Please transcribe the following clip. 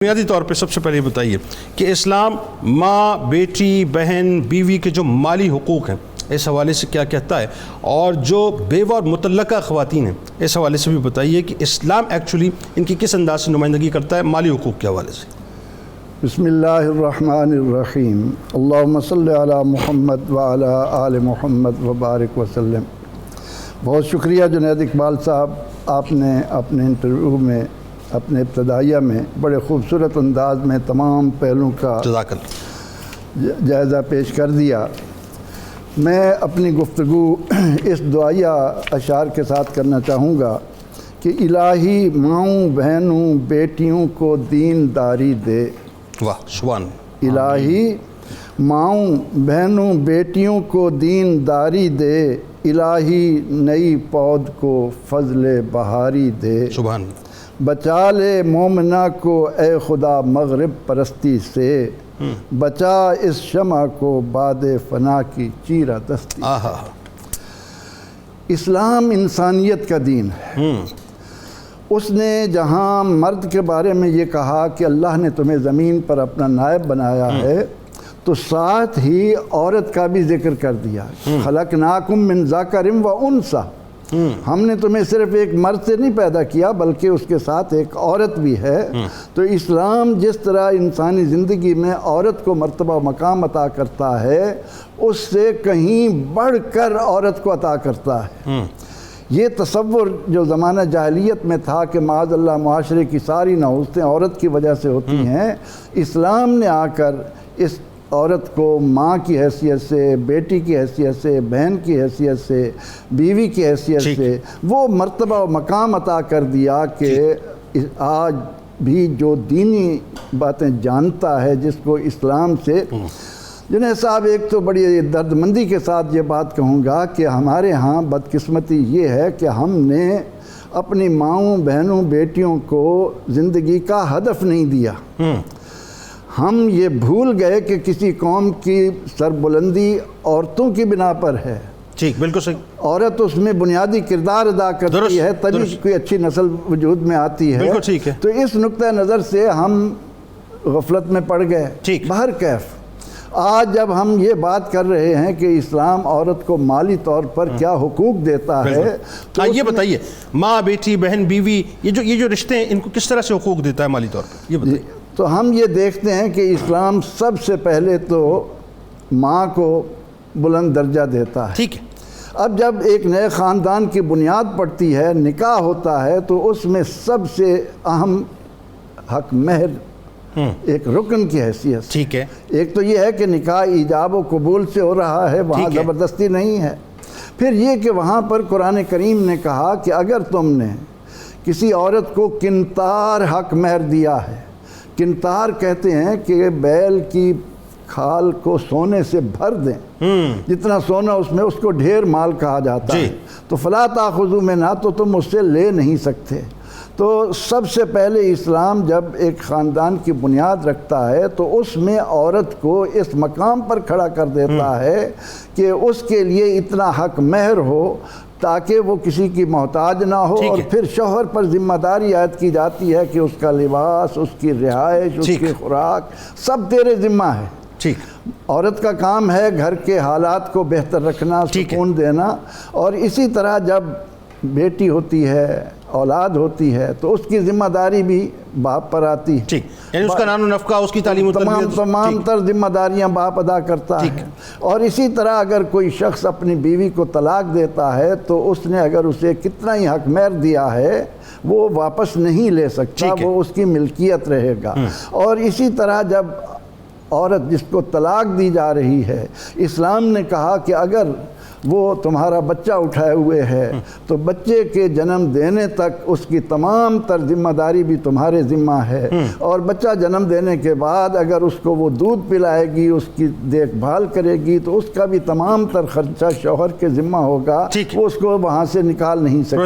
بنیادی طور پہ سب سے پہلے بتائیے کہ اسلام ماں، بیٹی، بہن، بیوی کے جو مالی حقوق ہیں اس حوالے سے کیا کہتا ہے، اور جو بیوہ اور مطلقہ خواتین ہیں اس حوالے سے بھی بتائیے کہ اسلام ایکچولی ان کی کس انداز سے نمائندگی کرتا ہے مالی حقوق کے حوالے سے۔ بسم اللہ الرحمن الرحیم، اللہم صلی علی محمد وعلی آل محمد وبارک وسلم۔ بہت شکریہ جنید اقبال صاحب، آپ نے اپنے انٹرویو میں اپنے ابتدائیہ میں بڑے خوبصورت انداز میں تمام پہلوؤں کا جائزہ پیش کر دیا۔ میں اپنی گفتگو اس دعائیہ اشعار کے ساتھ کرنا چاہوں گا کہ الہی ماؤں بہنوں بیٹیوں کو دین داری دے۔ واہ سبحان۔ الہی ماؤں بہنوں بیٹیوں کو دین داری دے، الہی نئی پود کو فضل بہاری دے۔ سبحان۔ بچا لے مومنہ کو اے خدا مغرب پرستی سے، بچا اس شمع کو بعد فنا کی چیرہ دستی۔ اسلام انسانیت کا دین ہے۔ اس نے جہاں مرد کے بارے میں یہ کہا کہ اللہ نے تمہیں زمین پر اپنا نائب بنایا ہے، تو ساتھ ہی عورت کا بھی ذکر کر دیا۔ خلقناکم من ذکر و انثی، ہم نے تمہیں صرف ایک مرد سے نہیں پیدا کیا بلکہ اس کے ساتھ ایک عورت بھی ہے۔ تو اسلام جس طرح انسانی زندگی میں عورت کو مرتبہ و مقام عطا کرتا ہے، اس سے کہیں بڑھ کر عورت کو عطا کرتا ہے۔ یہ تصور جو زمانہ جاہلیت میں تھا کہ معاذ اللہ معاشرے کی ساری نحوستیں عورت کی وجہ سے ہوتی ہیں، اسلام نے آ کر اس عورت کو ماں کی حیثیت سے، بیٹی کی حیثیت سے، بہن کی حیثیت سے، بیوی کی حیثیت سے وہ مرتبہ و مقام عطا کر دیا کہ آج بھی جو دینی باتیں جانتا ہے، جس کو اسلام سے جنید صاحب، ایک تو بڑی دردمندی کے ساتھ یہ بات کہوں گا کہ ہمارے ہاں بدقسمتی یہ ہے کہ ہم نے اپنی ماؤں بہنوں بیٹیوں کو زندگی کا ہدف نہیں دیا۔ ہم یہ بھول گئے کہ کسی قوم کی سربلندی عورتوں کی بنا پر ہے۔ ٹھیک، بالکل صحیح۔ عورت اس میں بنیادی کردار ادا کرتی ہے، تبھی کوئی اچھی نسل وجود میں آتی ہے۔ بالکل ٹھیک ہے۔ تو اس نقطہ نظر سے ہم غفلت میں پڑ گئے۔ بہر کیف آج جب ہم یہ بات کر رہے ہیں کہ اسلام عورت کو مالی طور پر کیا حقوق دیتا ہے، تو یہ بتائیے ماں، بیٹی، بہن، بیوی، یہ جو رشتے ہیں ان کو کس طرح سے حقوق دیتا ہے مالی طور پر، یہ بتائیے۔ تو ہم یہ دیکھتے ہیں کہ اسلام سب سے پہلے تو ماں کو بلند درجہ دیتا ہے۔ ٹھیک ہے۔ اب جب ایک نئے خاندان کی بنیاد پڑتی ہے، نکاح ہوتا ہے، تو اس میں سب سے اہم حق مہر ایک رکن کی حیثیت۔ ٹھیک ہے۔ ایک تو یہ ہے کہ نکاح ایجاب و قبول سے ہو رہا ہے، وہاں زبردستی نہیں ہے۔ پھر یہ کہ وہاں پر قرآن کریم نے کہا کہ اگر تم نے کسی عورت کو قنطار حق مہر دیا ہے، قنطار کہتے ہیں کہ بیل کی کھال کو سونے سے بھر دیں، جتنا سونا اس میں، اس کو ڈھیر مال کہا جاتا ہے، تو فلا تاخذوا منھا، تو تم اس سے لے نہیں سکتے۔ تو سب سے پہلے اسلام جب ایک خاندان کی بنیاد رکھتا ہے تو اس میں عورت کو اس مقام پر کھڑا کر دیتا ہے کہ اس کے لیے اتنا حق مہر ہو تاکہ وہ کسی کی محتاج نہ ہو، اور پھر شوہر پر ذمہ داری عائد کی جاتی ہے کہ اس کا لباس، اس کی رہائش، اس کی خوراک سب تیرے ذمہ ہے۔ عورت کا کام ہے گھر کے حالات کو بہتر رکھنا، سکون دینا، اور اسی طرح جب بیٹی ہوتی ہے، اولاد ہوتی ہے، تو اس کی ذمہ داری بھی باپ پر آتی ہے۔ یعنی اس کا نان و نفقہ، اس کی تعلیم و تربیت، تمام تر ذمہ داریاں باپ ادا کرتا ہے۔ اور اسی طرح اگر کوئی شخص اپنی بیوی کو طلاق دیتا ہے تو اس نے اگر اسے کتنا ہی حق مہر دیا ہے وہ واپس نہیں لے سکتا، وہ اس کی ملکیت رہے گا۔ اور اسی طرح جب عورت جس کو طلاق دی جا رہی ہے، اسلام نے کہا کہ اگر وہ تمہارا بچہ اٹھائے ہوئے ہے تو بچے کے جنم دینے تک اس کی تمام تر ذمہ داری بھی تمہارے ذمہ ہے، اور بچہ جنم دینے کے بعد اگر اس کو وہ دودھ پلائے گی، اس کی دیکھ بھال کرے گی، تو اس کا بھی تمام تر خرچہ شوہر کے ذمہ ہوگا، وہ اس کو وہاں سے نکال نہیں سکے۔